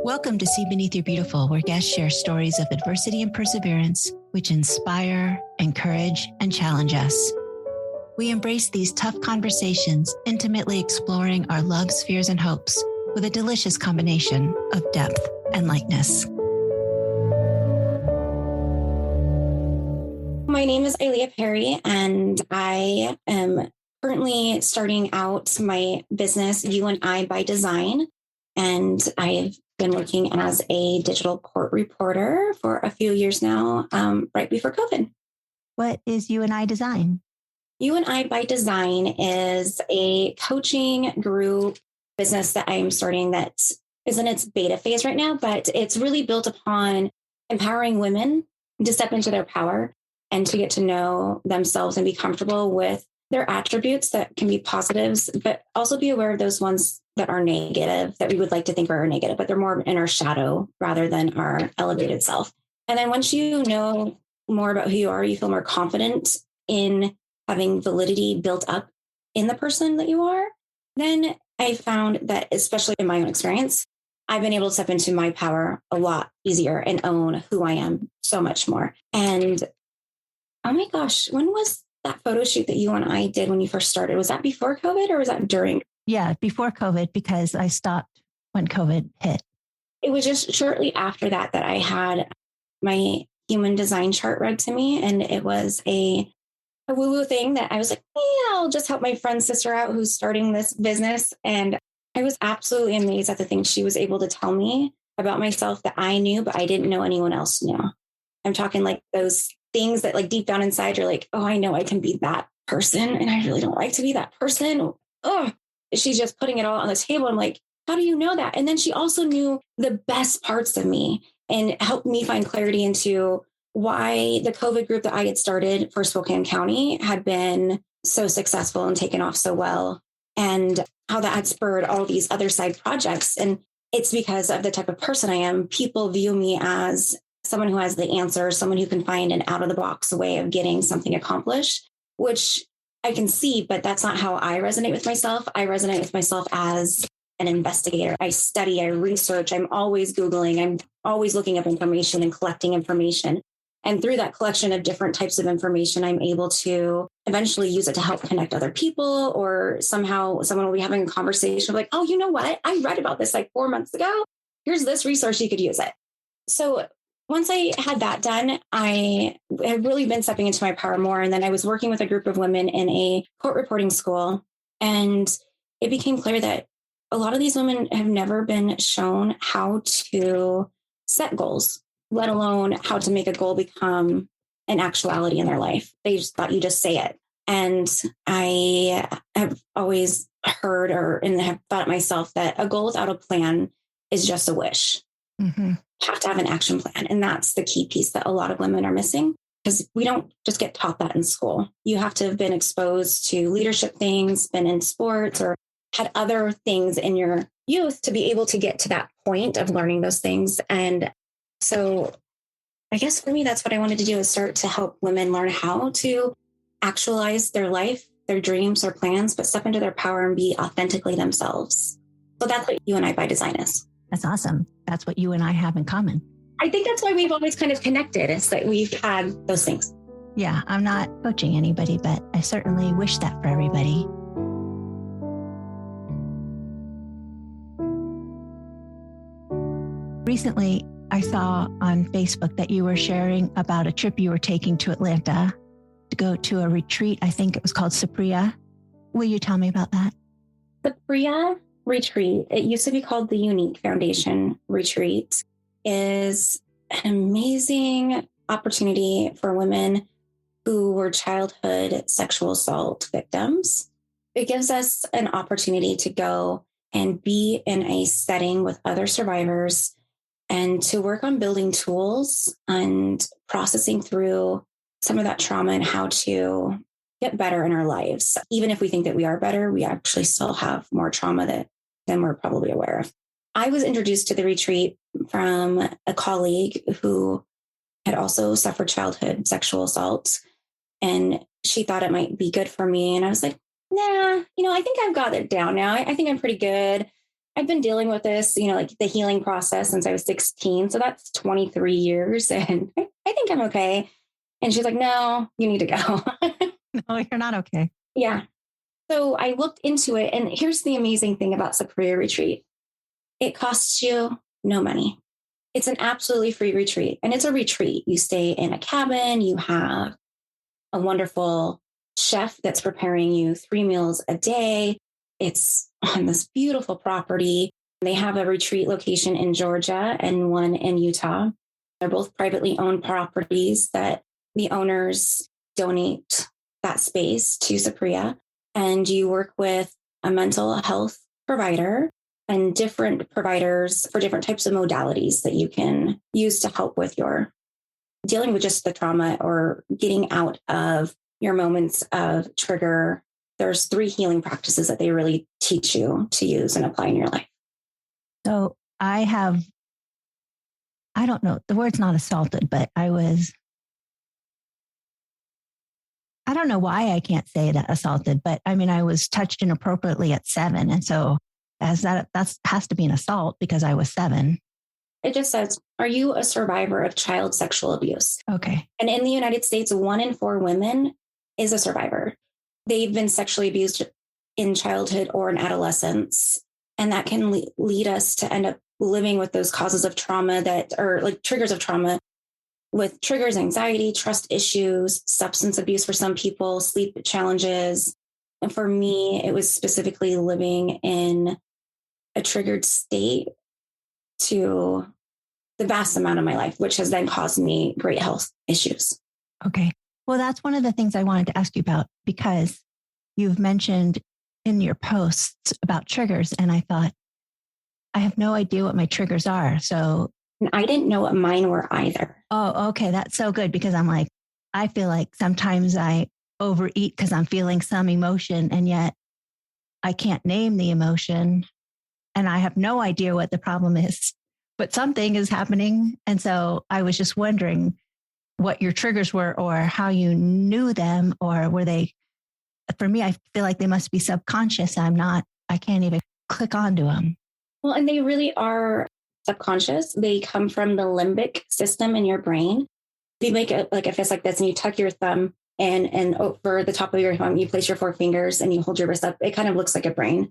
Welcome to See Beneath Your Beautiful, where guests share stories of adversity and perseverance, which inspire, encourage, and challenge us. We embrace these tough conversations, intimately exploring our loves, fears, and hopes with a delicious combination of depth and lightness. My name is Ileia Perry, and I am currently starting out my business, You and I by Design. And I've been working as a digital court reporter for a few years now, right before COVID. What is You and I Design? You and I by Design is a coaching group business that I'm starting that is in its beta phase right now, but it's really built upon empowering women to step into their power and to get to know themselves and be comfortable with their attributes that can be positives, but also be aware of those ones that are negative, that we would like to think are negative, but they're more in our shadow rather than our elevated self. And then once you know more about who you are, you feel more confident in having validity built up in the person that you are. Then I found that, especially in my own experience, I've been able to step into my power a lot easier and own who I am so much more. And oh my gosh, when was that photo shoot that you and I did when you first started? Was that before COVID or was that during? Yeah, before COVID, because I stopped when COVID hit. It was just shortly after that I had my human design chart read to me. And it was a woo-woo thing that I was like, yeah, I'll just help my friend's sister out who's starting this business. And I was absolutely amazed at the things she was able to tell me about myself that I knew, but I didn't know anyone else knew. I'm talking like those things that like deep down inside, you're like, oh, I know I can be that person. And I really don't like to be that person. Oh, she's just putting it all on the table. I'm like, how do you know that? And then she also knew the best parts of me and helped me find clarity into why the COVID group that I had started for Spokane County had been so successful and taken off so well, and how that had spurred all these other side projects. And it's because of the type of person I am. People view me as someone who has the answer, someone who can find an out of the box way of getting something accomplished, which I can see, but that's not how I resonate with myself. I resonate with myself as an investigator. I study, I research, I'm always Googling, I'm always looking up information and collecting information. And through that collection of different types of information, I'm able to eventually use it to help connect other people, or somehow someone will be having a conversation like, oh, you know what? I read about this like 4 months ago. Here's this resource, you could use it. So once I had that done, I had really been stepping into my power more. And then I was working with a group of women in a court reporting school. And it became clear that a lot of these women have never been shown how to set goals, let alone how to make a goal become an actuality in their life. They just thought you just say it. And I have always heard and have thought myself that a goal without a plan is just a wish. Mm-hmm. Have to have an action plan. And that's the key piece that a lot of women are missing, because we don't just get taught that in school. You have to have been exposed to leadership things, been in sports, or had other things in your youth to be able to get to that point of learning those things. And so I guess for me, that's what I wanted to do, is start to help women learn how to actualize their life, their dreams, their plans, but step into their power and be authentically themselves. So that's what You and I by Design is. That's awesome. That's what you and I have in common. I think that's why we've always kind of connected, is that we've had those things. Yeah, I'm not coaching anybody, but I certainly wish that for everybody. Recently, I saw on Facebook that you were sharing about a trip you were taking to Atlanta to go to a retreat. I think it was called Sapria. Will you tell me about that? Sapria retreat, it used to be called the Unique Foundation Retreat, is an amazing opportunity for women who were childhood sexual assault victims. It gives us an opportunity to go and be in a setting with other survivors and to work on building tools and processing through some of that trauma and how to get better in our lives. Even if we think that we are better, we actually still have more trauma than we're probably aware of. I was introduced to the retreat from a colleague who had also suffered childhood sexual assault, and she thought it might be good for me. And I was like, nah, I think I've got it down now. I think I'm pretty good. I've been dealing with this, like the healing process since I was 16. So that's 23 years. And I think I'm okay. And she's like, no, you need to go. No, you're not okay. Yeah. So I looked into it. And here's the amazing thing about Sapria Retreat. It costs you no money. It's an absolutely free retreat. And it's a retreat. You stay in a cabin. You have a wonderful chef that's preparing you 3 meals a day. It's on this beautiful property. They have a retreat location in Georgia and one in Utah. They're both privately owned properties that the owners donate that space to Sapria. And you work with a mental health provider and different providers for different types of modalities that you can use to help with your dealing with just the trauma or getting out of your moments of trigger. There's 3 healing practices that they really teach you to use and apply in your life. So I don't know, the word's not assaulted, but I don't know why I can't say that assaulted, but I mean, I was touched inappropriately at 7. And so that has to be an assault because I was 7. It just says, are you a survivor of child sexual abuse? Okay. And in the United States, 1 in 4 women is a survivor. They've been sexually abused in childhood or in adolescence. And that can lead us to end up living with those causes of trauma that are like triggers of trauma, with triggers, anxiety, trust issues, substance abuse for some people, sleep challenges. And for me, it was specifically living in a triggered state to the vast amount of my life, which has then caused me great health issues. Okay. Well, that's one of the things I wanted to ask you about, because you've mentioned in your posts about triggers. And I thought, I have no idea what my triggers are. So And I didn't know what mine were either. Oh, okay. That's so good, because I'm like, I feel like sometimes I overeat because I'm feeling some emotion, and yet I can't name the emotion and I have no idea what the problem is, but something is happening. And so I was just wondering what your triggers were or how you knew them, or were they, for me, I feel like they must be subconscious. I can't even click onto them. Well, and they really are subconscious. They come from the limbic system in your brain. If you make a fist like this and you tuck your thumb and over the top of your thumb, you place your 4 fingers and you hold your wrist up, it kind of looks like a brain.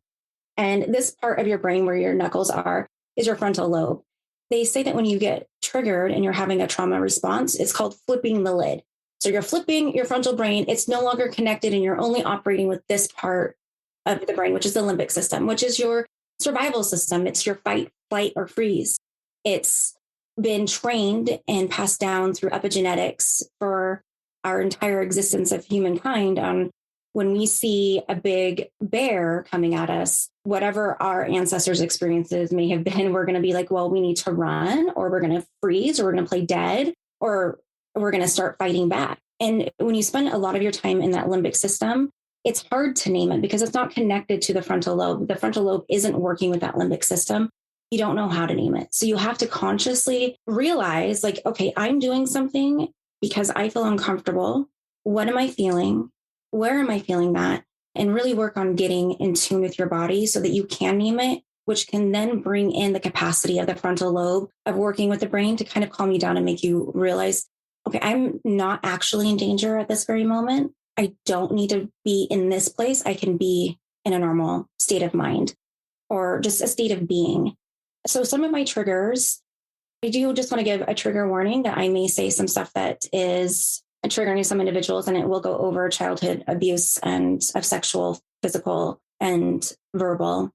And this part of your brain where your knuckles are is your frontal lobe. They say that when you get triggered and you're having a trauma response, it's called flipping the lid. So you're flipping your frontal brain. It's no longer connected and you're only operating with this part of the brain, which is the limbic system, which is your survival system. It's your fight, flight, or freeze. It's been trained and passed down through epigenetics for our entire existence of humankind on when we see a big bear coming at us, whatever our ancestors' experiences may have been, we're going to be like, well, we need to run, or we're going to freeze, or we're going to play dead, or we're going to start fighting back. And when you spend a lot of your time in that limbic system, it's hard to name it because it's not connected to the frontal lobe. The frontal lobe isn't working with that limbic system. You don't know how to name it. So you have to consciously realize, like, okay, I'm doing something because I feel uncomfortable. What am I feeling? Where am I feeling that? And really work on getting in tune with your body so that you can name it, which can then bring in the capacity of the frontal lobe of working with the brain to kind of calm you down and make you realize, okay, I'm not actually in danger at this very moment. I don't need to be in this place. I can be in a normal state of mind or just a state of being. So some of my triggers, I do just want to give a trigger warning that I may say some stuff that is triggering some individuals, and it will go over childhood abuse and of sexual, physical, and verbal.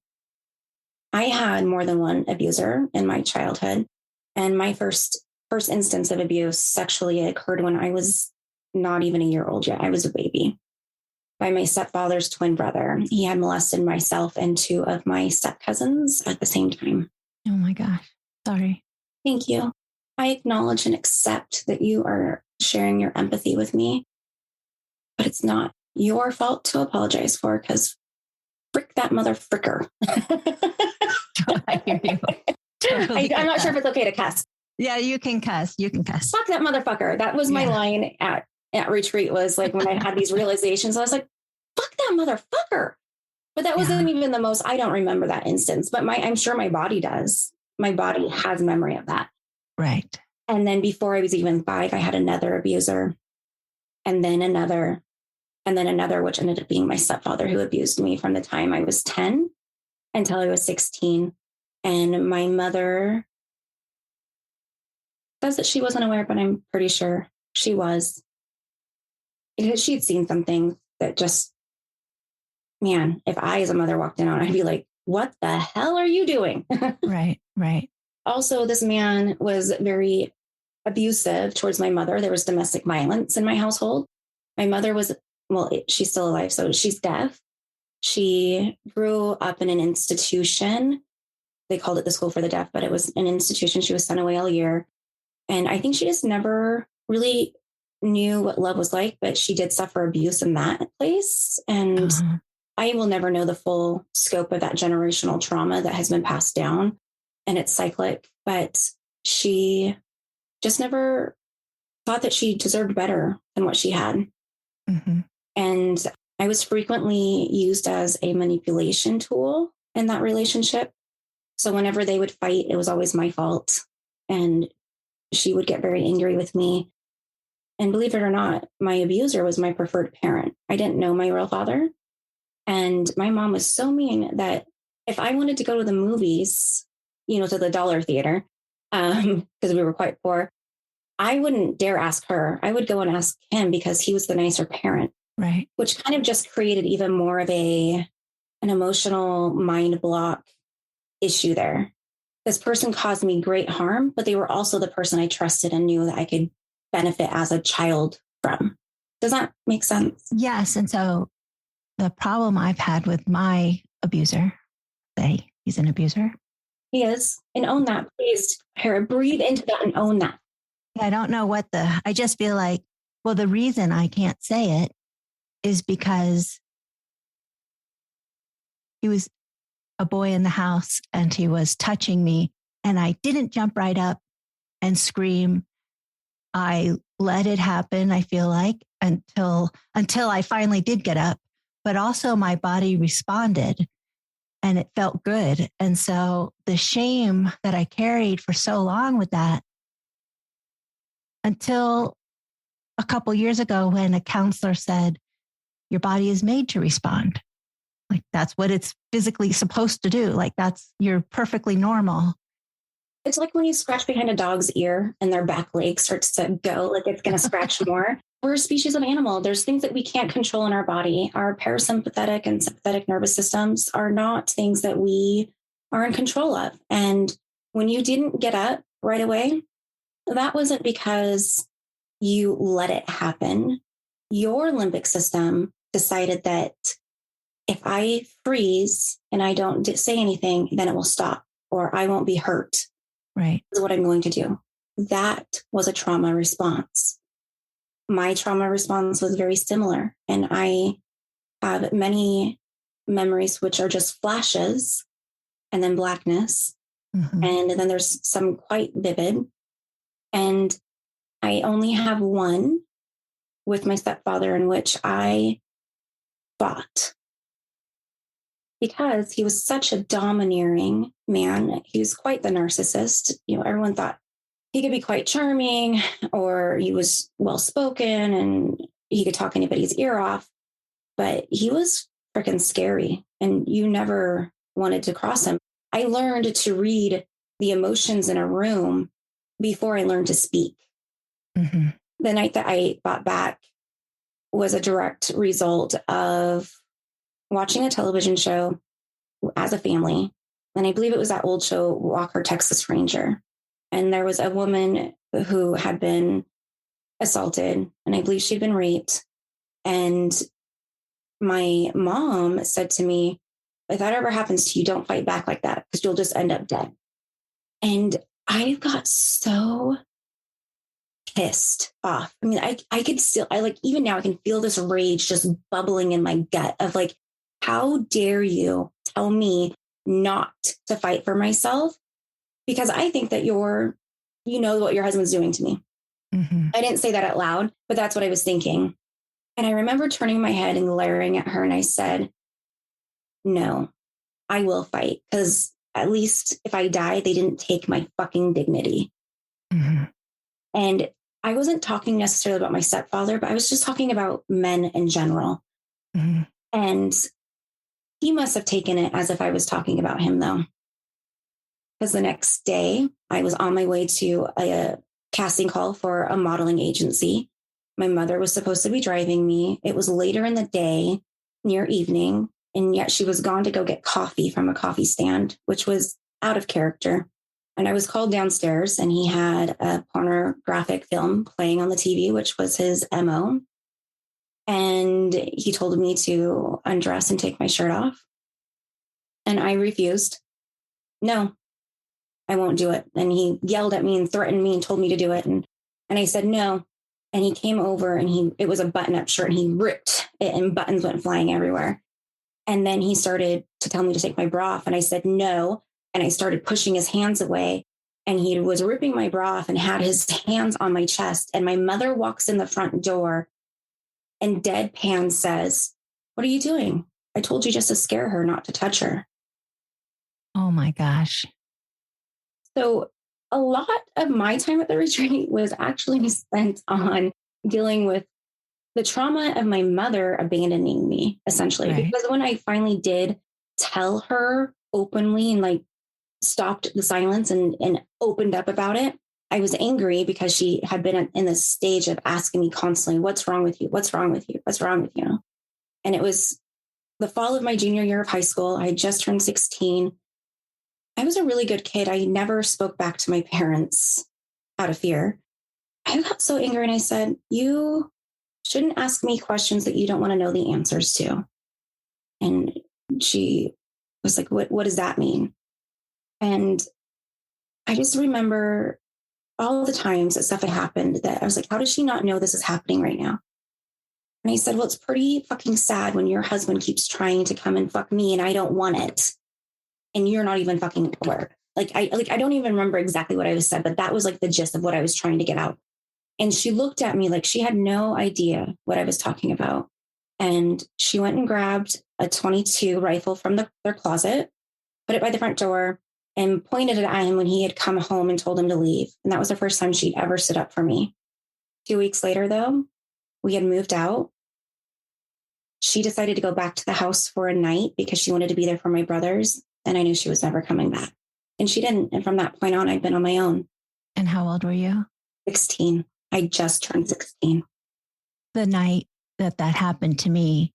I had more than one abuser in my childhood, and my first instance of abuse sexually occurred when I was not even a year old yet. I was a baby, by my stepfather's twin brother. He had molested myself and 2 of my step cousins at the same time. Oh my gosh. Sorry. Thank you. I acknowledge and accept that you are sharing your empathy with me, but it's not your fault to apologize for, because frick that mother fricker. I hear you. Totally I'm not sure if it's okay to cuss. Yeah, you can cuss. You can cuss. Fuck that motherfucker. That was my line at retreat, was like when I had these realizations, I was like, fuck that motherfucker. But that wasn't even the most, I don't remember that instance, but I'm sure my body does. My body has memory of that. Right. And then before I was even 5, I had another abuser, and then another, and then another, which ended up being my stepfather, who abused me from the time I was 10 until I was 16. And my mother says that she wasn't aware, but I'm pretty sure she was. She'd seen some things that just, man, if I as a mother walked in on, I'd be like, what the hell are you doing? Right. Right. Also, this man was very abusive towards my mother. There was domestic violence in my household. My mother was, well, she's still alive, so she's deaf. She grew up in an institution. They called it the School for the Deaf, but it was an institution. She was sent away all year. And I think she just never really knew what love was like, but she did suffer abuse in that place. And I will never know the full scope of that generational trauma that has been passed down, and it's cyclic, but she just never thought that she deserved better than what she had. Mm-hmm. And I was frequently used as a manipulation tool in that relationship. So whenever they would fight, it was always my fault. And she would get very angry with me. And believe it or not, my abuser was my preferred parent. I didn't know my real father. And my mom was so mean that if I wanted to go to the movies, to the dollar theater, because we were quite poor, I wouldn't dare ask her. I would go and ask him because he was the nicer parent. Right. Which kind of just created even more of an emotional mind block issue there. This person caused me great harm, but they were also the person I trusted and knew that I could benefit as a child from. Does that make sense? Yes. And so the problem I've had with my abuser, say he's an abuser. He is. And own that, please. Hera, breathe into that and own that. I don't know I just feel like, well, the reason I can't say it is because he was a boy in the house and he was touching me, and I didn't jump right up and scream. I let it happen, I feel like, until I finally did get up, but also my body responded and it felt good. And so the shame that I carried for so long with that, until a couple years ago when a counselor said, your body is made to respond. Like that's what it's physically supposed to do. Like you're perfectly normal. It's like when you scratch behind a dog's ear and their back leg starts to go, like it's going to scratch more. We're a species of animal. There's things that we can't control in our body. Our parasympathetic and sympathetic nervous systems are not things that we are in control of. And when you didn't get up right away, that wasn't because you let it happen. Your limbic system decided that if I freeze and I don't say anything, then it will stop or I won't be hurt. Right. Is what I'm going to do. That was a trauma response. My trauma response was very similar. And I have many memories, which are just flashes and then blackness. Mm-hmm. And then there's some quite vivid. And I only have one with my stepfather in which I fought because he was such a domineering man. He was quite the narcissist. Everyone thought he could be quite charming, or he was well-spoken and he could talk anybody's ear off, but he was freaking scary and you never wanted to cross him. I learned to read the emotions in a room before I learned to speak. Mm-hmm. The night that I fought back was a direct result of watching a television show as a family. And I believe it was that old show, Walker, Texas Ranger. And there was a woman who had been assaulted, and I believe she'd been raped. And my mom said to me, if that ever happens to you, don't fight back like that because you'll just end up dead. And I got so pissed off. I mean, I could still, even now I can feel this rage just bubbling in my gut of like, how dare you tell me not to fight for myself? Because I think that you know what your husband's doing to me. Mm-hmm. I didn't say that out loud, but that's what I was thinking. And I remember turning my head and glaring at her. And I said, no, I will fight, because at least if I die, they didn't take my fucking dignity. Mm-hmm. And I wasn't talking necessarily about my stepfather, but I was just talking about men in general. Mm-hmm. And he must have taken it as if I was talking about him, though. Because the next day, I was on my way to a casting call for a modeling agency. My mother was supposed to be driving me. It was later in the day, near evening, and yet she was gone to go get coffee from a coffee stand, which was out of character. And I was called downstairs, and he had a pornographic film playing on the TV, which was his MO. And he told me to undress and take my shirt off. And I refused. No, I won't do it. And he yelled at me and threatened me and told me to do it. And I said, no. And he came over, and it was a button up shirt, and he ripped it and buttons went flying everywhere. And then he started to tell me to take my bra off. And I said, no. And I started pushing his hands away, and he was ripping my bra off and had his hands on my chest. And my mother walks in the front door and deadpan says, what are you doing? I told you just to scare her, not to touch her. Oh my gosh. So a lot of my time at the retreat was actually spent on dealing with the trauma of my mother abandoning me, essentially. Right. Because when I finally did tell her openly and like stopped the silence and opened up about it, I was angry because she had been in this stage of asking me constantly, what's wrong with you? What's wrong with you? What's wrong with you? And it was the fall of my junior year of high school. I had just turned 16. I was a really good kid. I never spoke back to my parents out of fear. I got so angry and I said, you shouldn't ask me questions that you don't want to know the answers to. And she was like, what does that mean? And I just remember all the times that stuff had happened that I was like, how does she not know this is happening right now? And I said, well, it's pretty fucking sad when your husband keeps trying to come and fuck me and I don't want it. And you're not even fucking aware. I don't even remember exactly what I was said, but that was like the gist of what I was trying to get out. And she looked at me like she had no idea what I was talking about. And she went and grabbed a 22 rifle from their closet, put it by the front door, and pointed it at him when he had come home and told him to leave. And that was the first time she'd ever stood up for me. 2 weeks later, though, we had moved out. She decided to go back to the house for a night because she wanted to be there for my brothers. And I knew she was never coming back. And she didn't. And from that point on, I'd been on my own. And how old were you? 16. I just turned 16. The night that happened to me,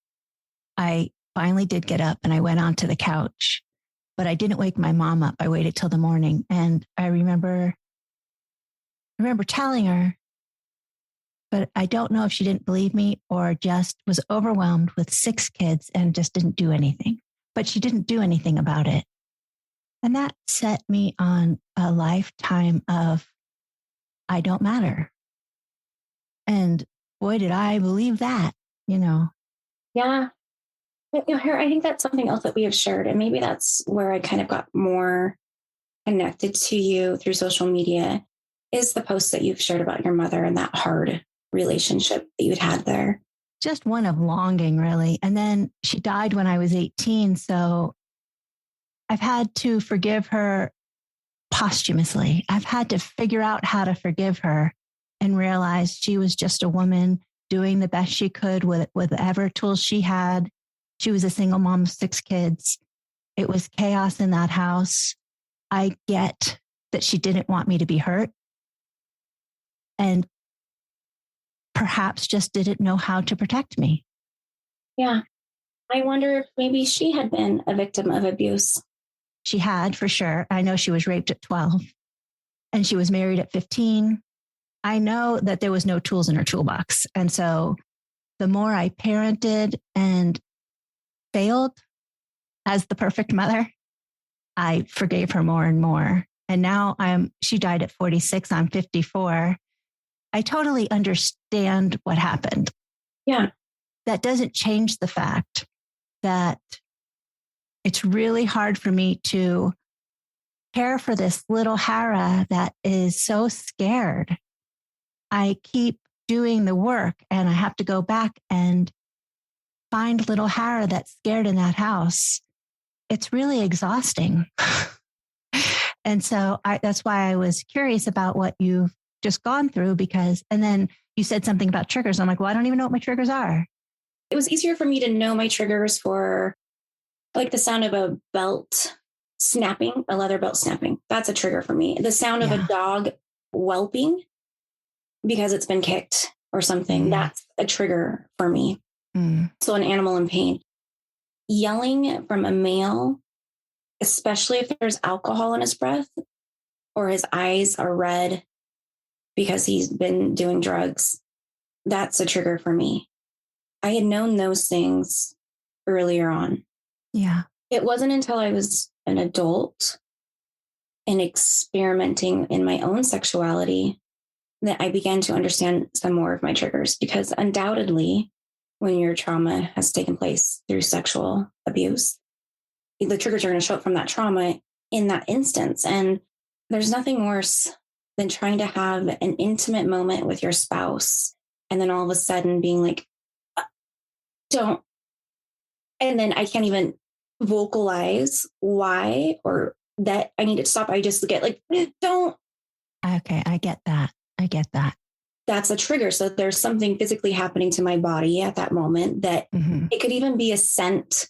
I finally did get up and I went onto the couch, but I didn't wake my mom up. I waited till the morning. And I remember telling her, but I don't know if she didn't believe me or just was overwhelmed with 6 kids and just didn't do anything. But she didn't do anything about it. And that set me on a lifetime of, I don't matter. And boy, did I believe that, Yeah. I think that's something else that we have shared. And maybe that's where I kind of got more connected to you through social media, is the posts that you've shared about your mother and that hard relationship that you'd had there. Just one of longing, really. And then she died when I was 18. So I've had to forgive her posthumously. I've had to figure out how to forgive her and realize she was just a woman doing the best she could with whatever tools she had. She was a single mom of 6 kids. It was chaos in that house. I get that she didn't want me to be hurt and perhaps just didn't know how to protect me. Yeah. I wonder if maybe she had been a victim of abuse. She had, for sure. I know she was raped at 12 and she was married at 15. I know that there was no tools in her toolbox. And so the more I parented and failed as the perfect mother, I forgave her more and more. And now she died at 46. I'm 54. I totally understand what happened. Yeah. That doesn't change the fact that it's really hard for me to care for this little Hara that is so scared. I keep doing the work and I have to go back and find little Hara that's scared in that house it's really exhausting. And so that's why I was curious about what you've just gone through and then you said something about triggers. I'm like, well, I don't even know what my triggers are. It was easier for me to know my triggers for like the sound of a belt snapping, a leather belt snapping. That's a trigger for me. The sound of a dog whelping because it's been kicked or something. That's a trigger for me. So an animal in pain. Yelling from a male, especially if there's alcohol in his breath or his eyes are red because he's been doing drugs, that's a trigger for me. I had known those things earlier on. Yeah. It wasn't until I was an adult and experimenting in my own sexuality that I began to understand some more of my triggers, because undoubtedly, when your trauma has taken place through sexual abuse, the triggers are going to show up from that trauma in that instance. And there's nothing worse than trying to have an intimate moment with your spouse and then all of a sudden being like, don't. And then I can't even vocalize why or that I need to stop. I just get like, don't. Okay, I get that. That's a trigger. So there's something physically happening to my body at that moment that it could even be a scent.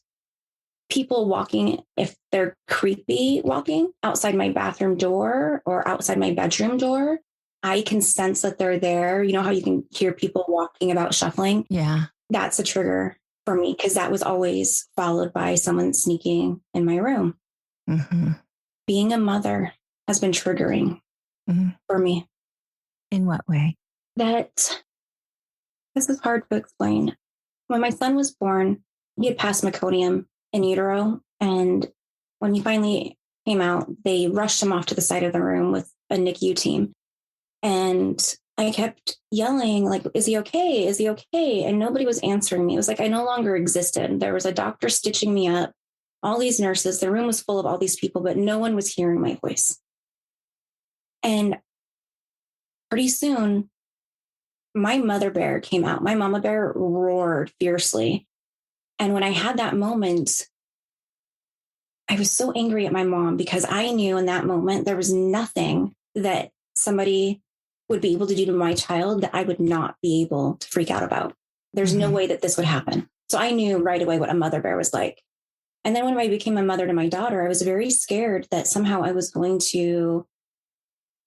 People walking, if they're creepy walking outside my bathroom door or outside my bedroom door, I can sense that they're there. You know how you can hear people walking about shuffling? Yeah. That's a trigger for me because that was always followed by someone sneaking in my room. Being a mother has been triggering for me. In what way? This is hard to explain. When my son was born, he had passed meconium in utero. And when he finally came out, they rushed him off to the side of the room with a NICU team. And I kept yelling, like, is he okay? Is he okay? And nobody was answering me. It was like I no longer existed. There was a doctor stitching me up, all these nurses. The room was full of all these people, but no one was hearing my voice. And pretty soon, my mother bear came out. My mama bear roared fiercely. And when I had that moment, I was so angry at my mom because I knew in that moment there was nothing that somebody would be able to do to my child that I would not be able to freak out about. There's no way that this would happen. So I knew right away what a mother bear was like. And then when I became a mother to my daughter, I was very scared that somehow I was going to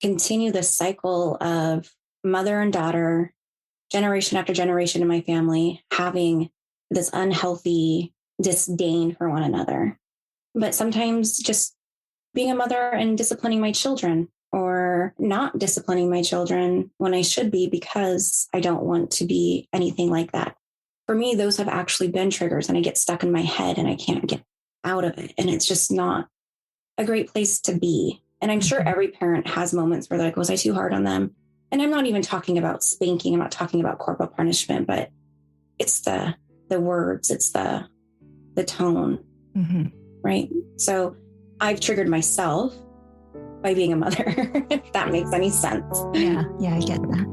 continue this cycle of mother and daughter, generation after generation in my family, having this unhealthy disdain for one another. But sometimes just being a mother and disciplining my children or not disciplining my children when I should be because I don't want to be anything like that. For me, those have actually been triggers and I get stuck in my head and I can't get out of it. And it's just not a great place to be. And I'm sure every parent has moments where they're like, was I too hard on them? And I'm not even talking about spanking. I'm not talking about corporal punishment, but it's the words, it's the tone, right? So I've triggered myself by being a mother, if that makes any sense. Yeah, I get that.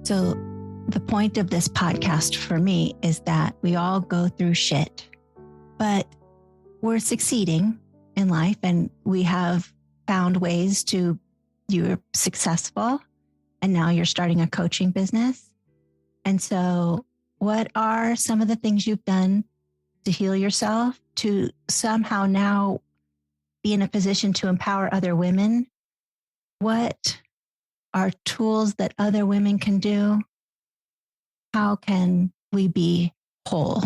So the point of this podcast for me is that we all go through shit, but we're succeeding in life and we have found ways to, you're successful and now you're starting a coaching business. And so what are some of the things you've done to heal yourself, to somehow now be in a position to empower other women? What are tools that other women can do? How can we be whole?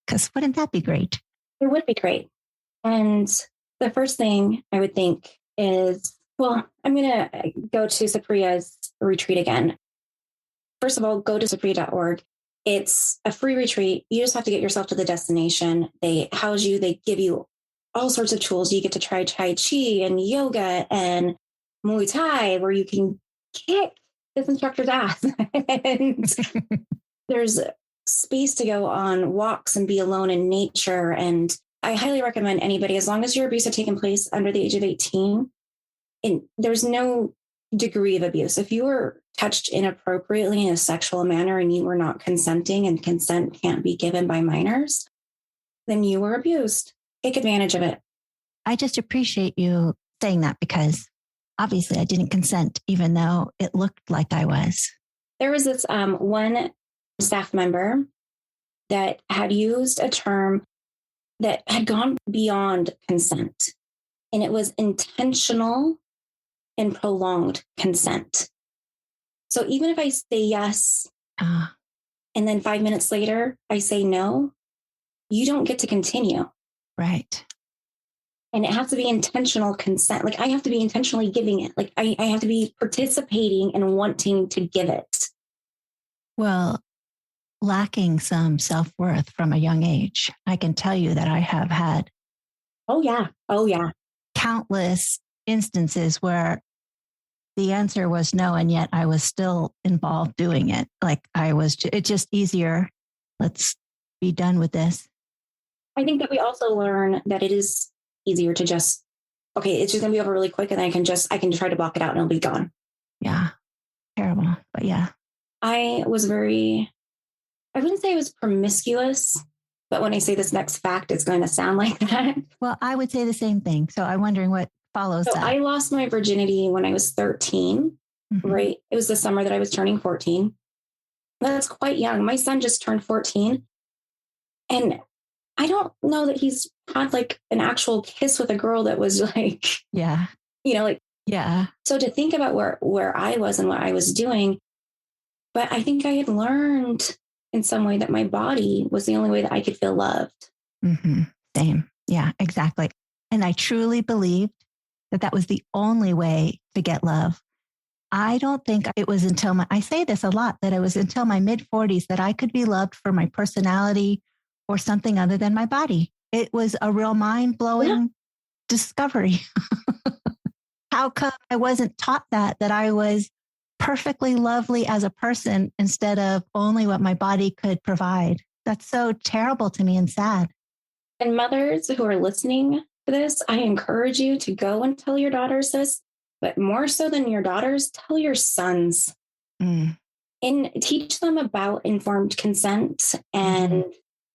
Because wouldn't that be great? It would be great. And the first thing I would think is, well, I'm going to go to Supriya's retreat again. First of all, go to supria.org. It's a free retreat. You just have to get yourself to the destination. They house you. They give you all sorts of tools. You get to try Tai Chi and yoga and Muay Thai, where you can kick this instructor's ass. And there's space to go on walks and be alone in nature. And I highly recommend anybody, as long as your abuse had taken place under the age of 18, and there's no degree of abuse. If you were touched inappropriately in a sexual manner and you were not consenting and consent can't be given by minors, then you were abused. Take advantage of it. I just appreciate you saying that because obviously I didn't consent, even though it looked like I was. There was this one staff member that had used a term that had gone beyond consent, and it was intentional and prolonged consent. So even if I say yes, and then 5 minutes later I say no, you don't get to continue. Right. And it has to be intentional consent. Like I have to be intentionally giving it. Like I have to be participating and wanting to give it. Well, lacking some self-worth from a young age, I can tell you that I have had Oh yeah. countless instances where the answer was no, and yet I was still involved doing it. Like it's just easier. Let's be done with this. I think that we also learn that it is easier to just, okay, it's just gonna be over really quick, and I can try to block it out and it'll be gone. Yeah. Terrible. But yeah. I wouldn't say I was promiscuous, but when I say this next fact, it's going to sound like that. Well, I would say the same thing. So I'm wondering what follows that. I lost my virginity when I was 13, right? It was the summer that I was turning 14. That's quite young. My son just turned 14. And I don't know that he's had like an actual kiss with a girl that was like, yeah. Yeah. So to think about where I was and what I was doing, but I think I had learned in some way that my body was the only way that I could feel loved. Same. Yeah, exactly. And I truly believed that was the only way to get love. I don't think it was until I say this a lot, that it was until my mid 40s that I could be loved for my personality or something other than my body. It was a real mind-blowing discovery. How come I wasn't taught that I was perfectly lovely as a person instead of only what my body could provide? That's so terrible to me and sad. And mothers who are listening to this, I encourage you to go and tell your daughters this, but more so than your daughters, tell your sons and teach them about informed consent and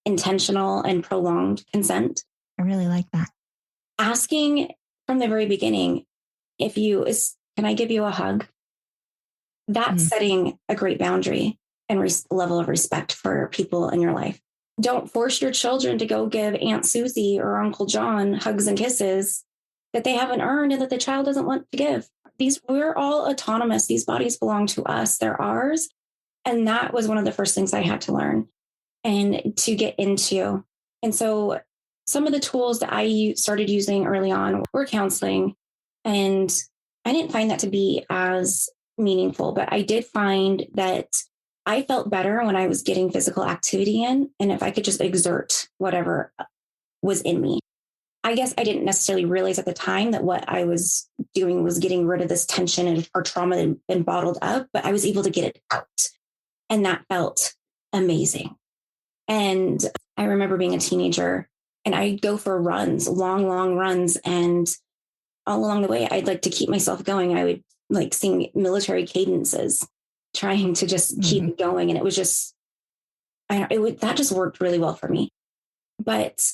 intentional and prolonged consent. I really like that. Asking from the very beginning, can I give you a hug? That's setting a great boundary and level of respect for people in your life. Don't force your children to go give Aunt Susie or Uncle John hugs and kisses that they haven't earned and that the child doesn't want to give. We're all autonomous. These bodies belong to us. They're ours. And that was one of the first things I had to learn and to get into. And so some of the tools that I started using early on were counseling. And I didn't find that to be as meaningful, but I did find that I felt better when I was getting physical activity in, and if I could just exert whatever was in me. I guess I didn't necessarily realize at the time that what I was doing was getting rid of this tension or trauma that had been bottled up, but I was able to get it out. And that felt amazing. And I remember being a teenager and I'd go for runs, long runs. And all along the way, I'd like to keep myself going. I would like sing military cadences, trying to just keep it going. And it was just, that just worked really well for me. But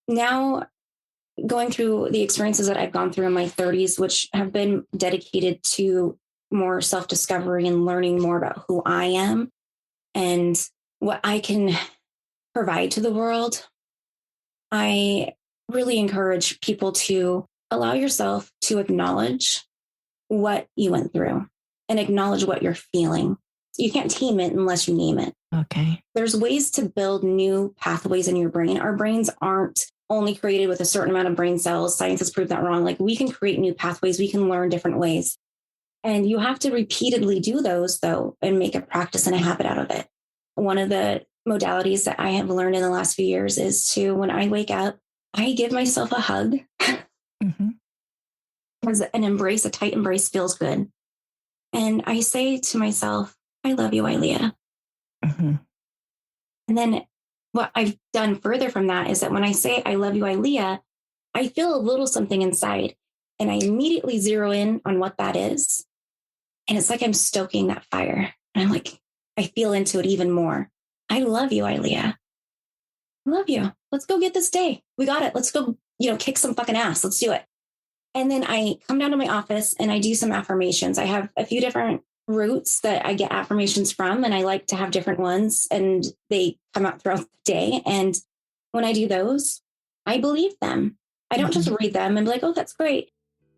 now going through the experiences that I've gone through in my 30s, which have been dedicated to more self-discovery and learning more about who I am and what I can provide to the world, I really encourage people to allow yourself to acknowledge what you went through and acknowledge what you're feeling. You can't tame it unless you name it. Okay. There's ways to build new pathways in your brain. Our brains aren't only created with a certain amount of brain cells. Science has proved that wrong. Like we can create new pathways. We can learn different ways. And you have to repeatedly do those though, and make a practice and a habit out of it. One of the modalities that I have learned in the last few years is to, when I wake up, I give myself a hug. Because an embrace, a tight embrace feels good. And I say to myself, I love you, Ileia. And then what I've done further from that is that when I say, I love you, Ileia, I feel a little something inside and I immediately zero in on what that is. And it's like I'm stoking that fire. And I'm like, I feel into it even more. I love you, Ileia. I love you. Let's go get this day. We got it. Let's go, kick some fucking ass. Let's do it. And then I come down to my office and I do some affirmations. I have a few different routes that I get affirmations from, and I like to have different ones, and they come out throughout the day. And when I do those, I believe them. I don't just read them and be like, oh, that's great.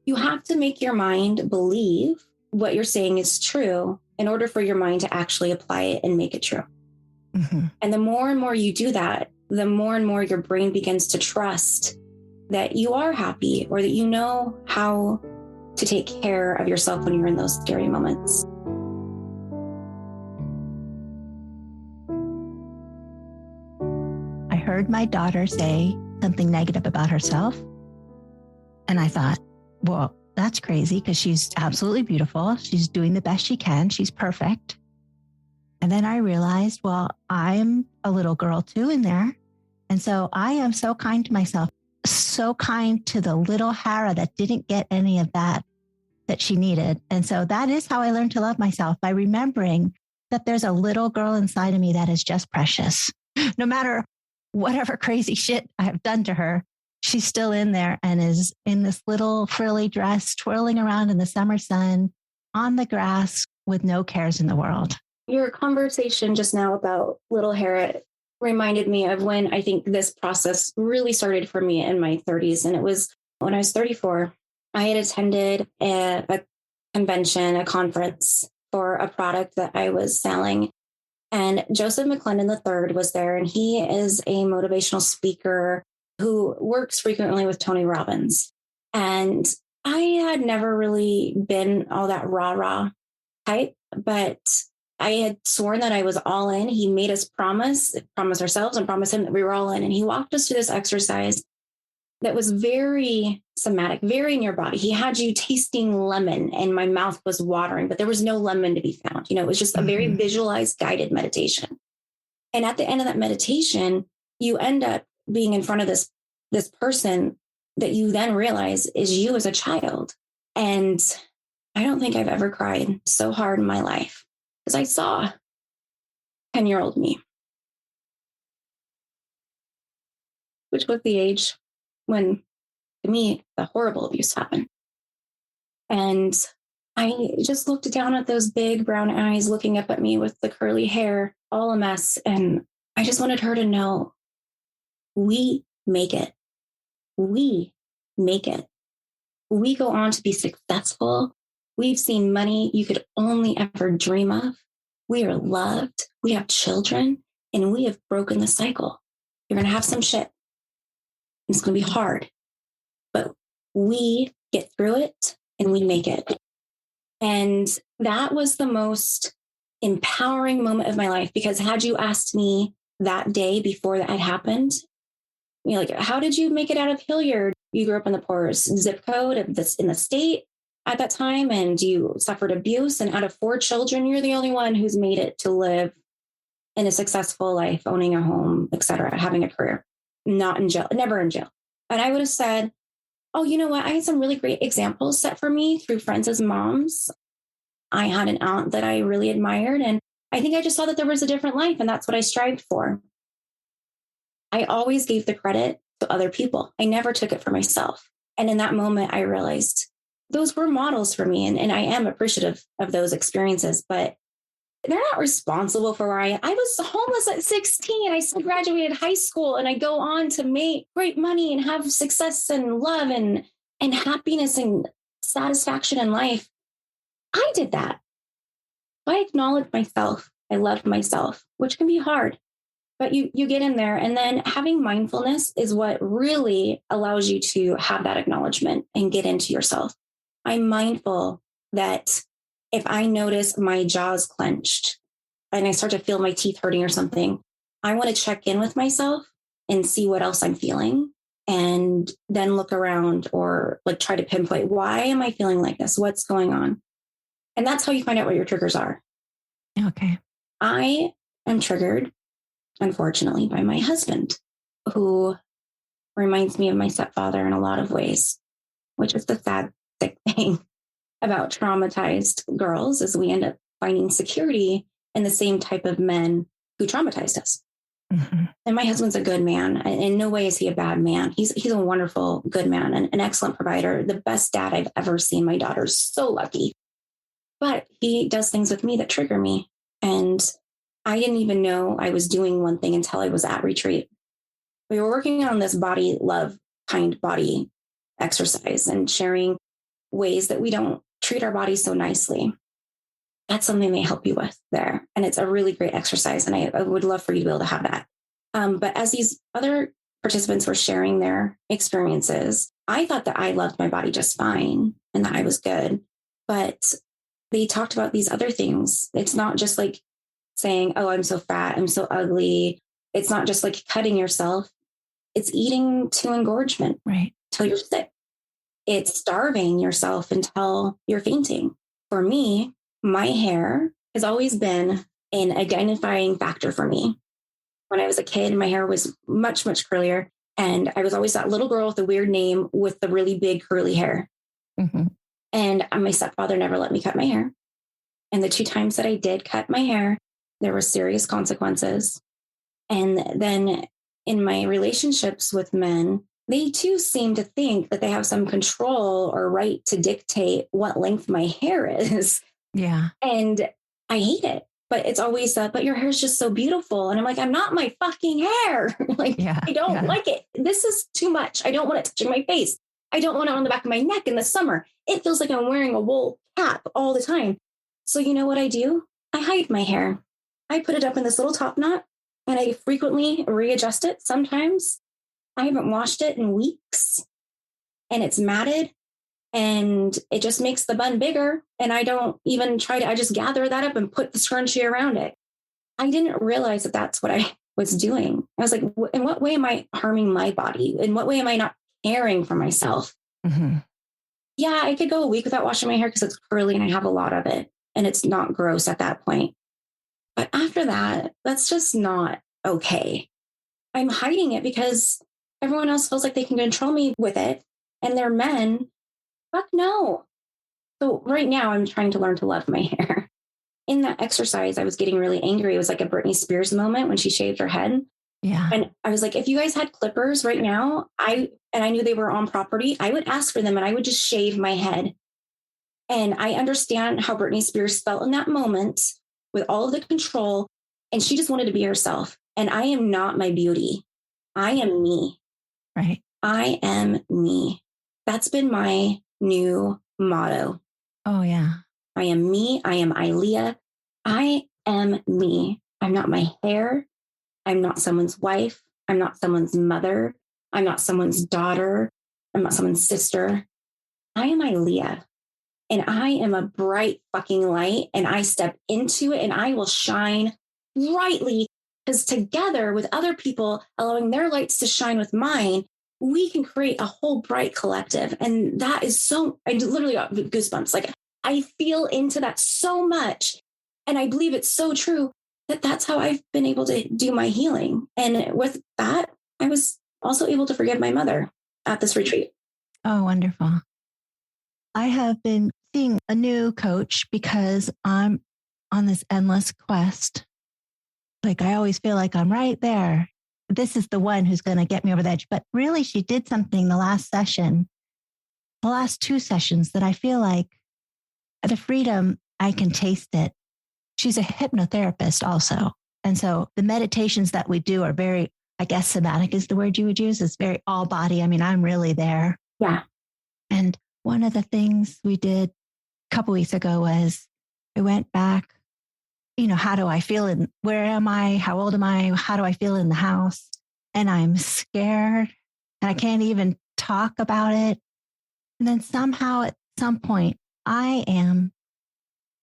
You have to make your mind believe what you're saying is true in order for your mind to actually apply it and make it true. Mm-hmm. And the more and more you do that, the more and more your brain begins to trust that you are happy, or that you know how to take care of yourself when you're in those scary moments. I heard my daughter say something negative about herself. And I thought, well, that's crazy, because she's absolutely beautiful. She's doing the best she can. She's perfect. And then I realized, well, I'm a little girl too in there. And so I am so kind to myself, so kind to the little Hara that didn't get any of that she needed. And so that is how I learned to love myself, by remembering that there's a little girl inside of me that is just precious. No matter whatever crazy shit I have done to her, she's still in there and is in this little frilly dress, twirling around in the summer sun on the grass with no cares in the world. Your conversation just now about little Hara reminded me of when I think this process really started for me in my 30s. And it was when I was 34. I had attended a convention, a conference for a product that I was selling. And Joseph McClendon III was there, and he is a motivational speaker who works frequently with Tony Robbins. And I had never really been all that rah-rah type, but I had sworn that I was all in. He made us promise ourselves and promise him that we were all in. And he walked us through this exercise that was very somatic, very in your body. He had you tasting lemon, and my mouth was watering, but there was no lemon to be found. It was just a very visualized, guided meditation. And at the end of that meditation, you end up being in front of this person that you then realize is you as a child. And I don't think I've ever cried so hard in my life, because I saw 10-year-old me, which was the age when, to me, the horrible abuse happened. And I just looked down at those big brown eyes looking up at me with the curly hair, all a mess. And I just wanted her to know, we make it. We make it. We go on to be successful. We've seen money you could only ever dream of. We are loved. We have children, and we have broken the cycle. You're going to have some shit. It's going to be hard, but we get through it and we make it. And that was the most empowering moment of my life, because had you asked me that day before that had happened, like, how did you make it out of Hilliard? You grew up in the poorest zip code in the state at that time, and you suffered abuse. And out of 4 children, you're the only one who's made it to live in a successful life, owning a home, etc., having a career. Not in jail, never in jail. And I would have said, oh, you know what? I had some really great examples set for me through friends as moms. I had an aunt that I really admired. And I think I just saw that there was a different life. And that's what I strived for. I always gave the credit to other people. I never took it for myself. And in that moment, I realized those were models for me. And I am appreciative of those experiences. But they're not responsible for where I am. I was homeless at 16. I still graduated high school, and I go on to make great money and have success and love and happiness and satisfaction in life. I did that. I acknowledged myself. I loved myself, which can be hard, but you get in there. And then having mindfulness is what really allows you to have that acknowledgement and get into yourself. I'm mindful that if I notice my jaws clenched and I start to feel my teeth hurting or something, I want to check in with myself and see what else I'm feeling, and then look around or like try to pinpoint, why am I feeling like this? What's going on? And that's how you find out what your triggers are. Okay. I am triggered, unfortunately, by my husband, who reminds me of my stepfather in a lot of ways, which is the sad, sick thing. about traumatized girls is we end up finding security in the same type of men who traumatized us. Mm-hmm. And my husband's a good man. In no way is he a bad man. He's a wonderful, good man, and an excellent provider, the best dad I've ever seen. My daughter's so lucky. But he does things with me that trigger me. And I didn't even know I was doing one thing until I was at retreat. We were working on this body love, kind body exercise and sharing ways that we don't treat our bodies so nicely. That's something they help you with there. And it's a really great exercise. And I would love for you to be able to have that. But as these other participants were sharing their experiences, I thought that I loved my body just fine and that I was good. But they talked about these other things. It's not just like saying, oh, I'm so fat, I'm so ugly. It's not just like cutting yourself. It's eating to engorgement, right? Till you're sick. It's starving yourself until you're fainting. For me, my hair has always been an identifying factor for me. When I was a kid, my hair was much, much curlier. And I was always that little girl with a weird name with the really big curly hair. Mm-hmm. And my stepfather never let me cut my hair. And the 2 times that I did cut my hair, there were serious consequences. And then in my relationships with men, they too seem to think that they have some control or right to dictate what length my hair is. Yeah. And I hate it. But it's always but your hair's just so beautiful. And I'm like, I'm not my fucking hair. I don't like it. This is too much. I don't want it touching my face. I don't want it on the back of my neck in the summer. It feels like I'm wearing a wool cap all the time. So you know what I do? I hide my hair. I put it up in this little top knot and I frequently readjust it. Sometimes I haven't washed it in weeks and it's matted and it just makes the bun bigger. And I don't even I just gather that up and put the scrunchie around it. I didn't realize that that's what I was doing. I was like, in what way am I harming my body? In what way am I not caring for myself? Mm-hmm. Yeah, I could go a week without washing my hair because it's curly and I have a lot of it and it's not gross at that point. But after that, that's just not okay. I'm hiding it because everyone else feels like they can control me with it. And they're men. Fuck no. So right now I'm trying to learn to love my hair. In that exercise, I was getting really angry. It was like a Britney Spears moment when she shaved her head. Yeah. And I was like, if you guys had clippers right now, I knew they were on property, I would ask for them and I would just shave my head. And I understand how Britney Spears felt in that moment with all of the control. And she just wanted to be herself. And I am not my beauty. I am me. Right. I am me. That's been my new motto. Oh, yeah. I am me. I am Ileia. I am me. I'm not my hair. I'm not someone's wife. I'm not someone's mother. I'm not someone's daughter. I'm not someone's sister. I am Ileia. And I am a bright fucking light. And I step into it and I will shine brightly because together with other people, allowing their lights to shine with mine, we can create a whole bright collective. And that is so, I literally got goosebumps. Like I feel into that so much. And I believe it's so true that that's how I've been able to do my healing. And with that, I was also able to forgive my mother at this retreat. Oh, wonderful. I have been seeing a new coach because I'm on this endless quest. Like I always feel like I'm right there. This is the one who's going to get me over the edge. But really, she did something the last 2 sessions that I feel like the freedom, I can taste it. She's a hypnotherapist also. And so the meditations that we do are very, I guess, somatic is the word you would use. It's very all body. I mean, I'm really there. Yeah. And one of the things we did a couple weeks ago was we went back, how do I feel where am I? How old am I? How do I feel in the house? And I'm scared and I can't even talk about it. And then somehow at some point,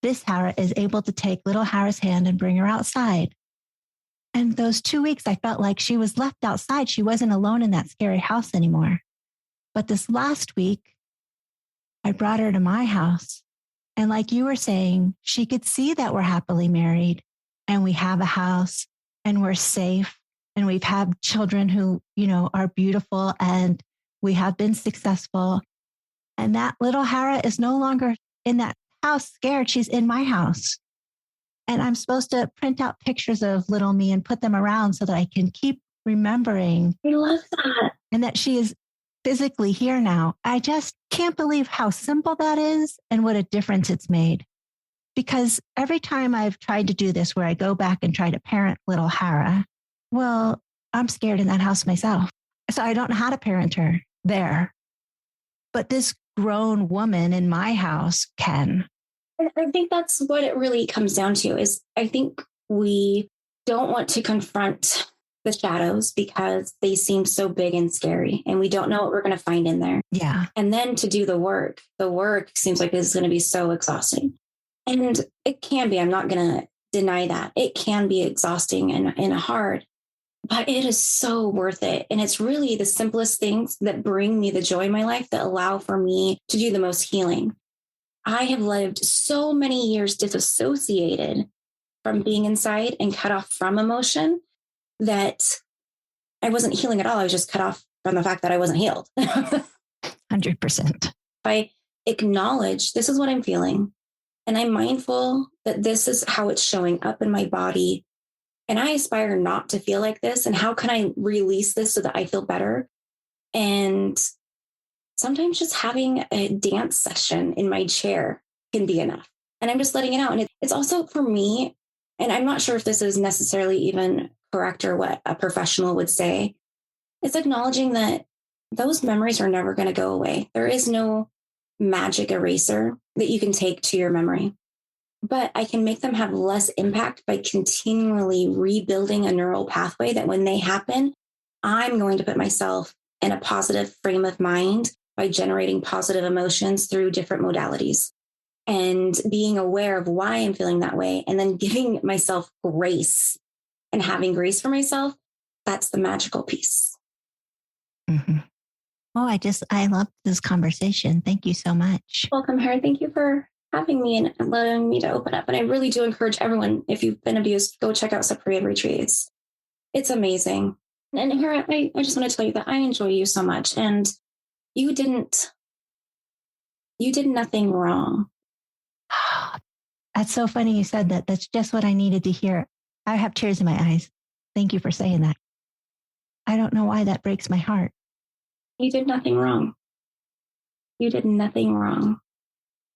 this Hara is able to take little Hara's hand and bring her outside. And those 2 weeks, I felt like she was left outside. She wasn't alone in that scary house anymore. But this last week, I brought her to my house. And like you were saying, she could see that we're happily married and we have a house and we're safe and we've had children who, are beautiful and we have been successful. And that little Hara is no longer in that house scared. She's in my house. And I'm supposed to print out pictures of little me and put them around so that I can keep remembering. I love that. And that she is physically here now. I just can't believe how simple that is and what a difference it's made. Because every time I've tried to do this, where I go back and try to parent little Hara, well, I'm scared in that house myself. So I don't know how to parent her there. But this grown woman in my house can. I think that's what it really comes down to is I think we don't want to confront the shadows because they seem so big and scary and we don't know what we're going to find in there. Yeah. And then to do the work seems like it's going to be so exhausting. And it can be, I'm not going to deny that. It can be exhausting and hard, but it is so worth it. And it's really the simplest things that bring me the joy in my life that allow for me to do the most healing. I have lived so many years disassociated from being inside and cut off from emotion that I wasn't healing at all. I was just cut off from the fact that I wasn't healed. 100%. I acknowledge this is what I'm feeling. And I'm mindful that this is how it's showing up in my body. And I aspire not to feel like this. And how can I release this so that I feel better? And sometimes just having a dance session in my chair can be enough. And I'm just letting it out. And it's also for me, and I'm not sure if this is necessarily even correct or what a professional would say, it's acknowledging that those memories are never going to go away. There is no magic eraser that you can take to your memory, but I can make them have less impact by continually rebuilding a neural pathway that when they happen, I'm going to put myself in a positive frame of mind by generating positive emotions through different modalities and being aware of why I'm feeling that way and then giving myself grace and having grace for myself. That's the magical piece. Mm-hmm. Oh, I love this conversation. Thank you so much. Welcome, Hara. Thank you for having me and letting me to open up. And I really do encourage everyone, if you've been abused, go check out Separate Retreats. It's amazing. And Hara, I just want to tell you that I enjoy you so much. And you did nothing wrong. That's so funny you said that. That's just what I needed to hear. I have tears in my eyes. Thank you for saying that. I don't know why that breaks my heart. You did nothing wrong. You did nothing wrong.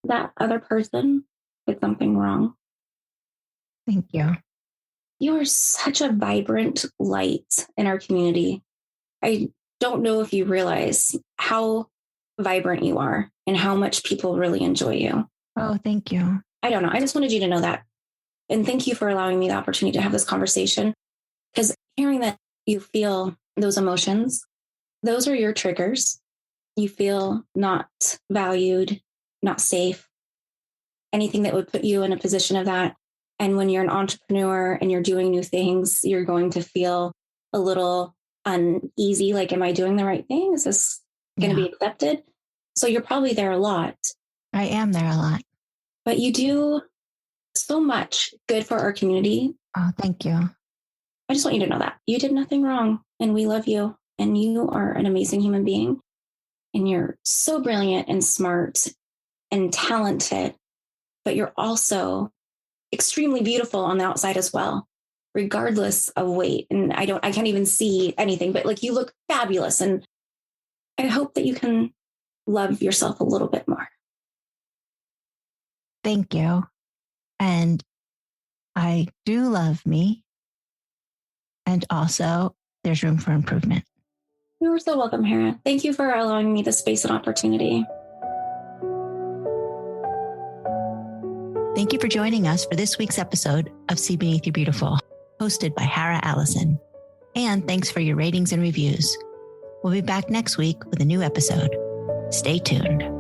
That other person did something wrong. Thank you. You are such a vibrant light in our community. I don't know if you realize how vibrant you are and how much people really enjoy you. Oh, thank you. I don't know. I just wanted you to know that. And thank you for allowing me the opportunity to have this conversation, because hearing that you feel those emotions, those are your triggers. You feel not valued, not safe, anything that would put you in a position of that. And when you're an entrepreneur and you're doing new things, you're going to feel a little uneasy. Like, am I doing the right thing? Is this going to be accepted? So you're probably there a lot. I am there a lot. But you do so much good for our community. Oh, thank you. I just want you to know that you did nothing wrong and we love you and you are an amazing human being and you're so brilliant and smart and talented, but you're also extremely beautiful on the outside as well, regardless of weight. And I can't even see anything, but like you look fabulous. And I hope that you can love yourself a little bit more. Thank you. And I do love me. And also, there's room for improvement. You are so welcome, Hara. Thank you for allowing me the space and opportunity. Thank you for joining us for this week's episode of See Beneath Your Beautiful, hosted by Hara Allison. And thanks for your ratings and reviews. We'll be back next week with a new episode. Stay tuned.